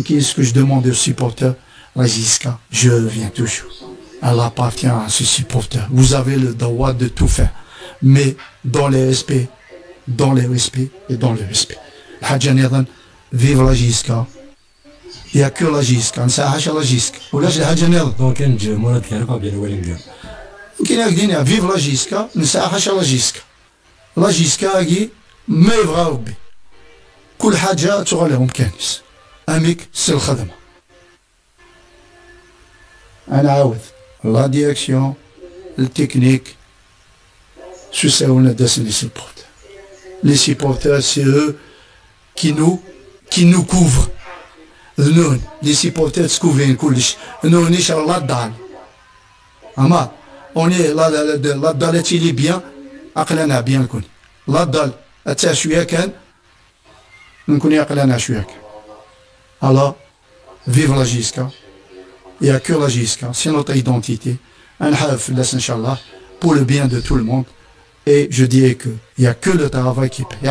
Qu'est-ce que je demande aux supporters? La JSCA, je viens toujours. Elle appartient à ce supporter. Vous avez le droit de tout faire, mais dans le respect, et dans le respect. Vive la JSCA. Il n'y a que la JSCA. نساحش la JSCA. ولا شي حاجة نضل. دونك كان مراد كهرباء بين ولين كاين فيف لا JSCA. نساحش la JSCA. لا JSCA هي ما يبغى ربي. كل حاجة تغلهم كانس. أميك سي الخدمة. أنا عاود لا ديريكسيون التكنيك شو ساونا داس لي سيبورتر. Les supporters, c'est eux qui nous couvrent. Nous, les supporters, se couvrent كلش. Nous, نيش الله دال. أما, on est là دال تيلي bien, عقلنا bien نكون. لا دال أتا شوية كان نكون عقلنا شوية كان. Alors, vive la JSCA. Il n'y a que la JSCA, c'est notre identité. Un haf, Inch'Allah, pour le bien de tout le monde. Et je dirais qu'il n'y a que le travail qui paye.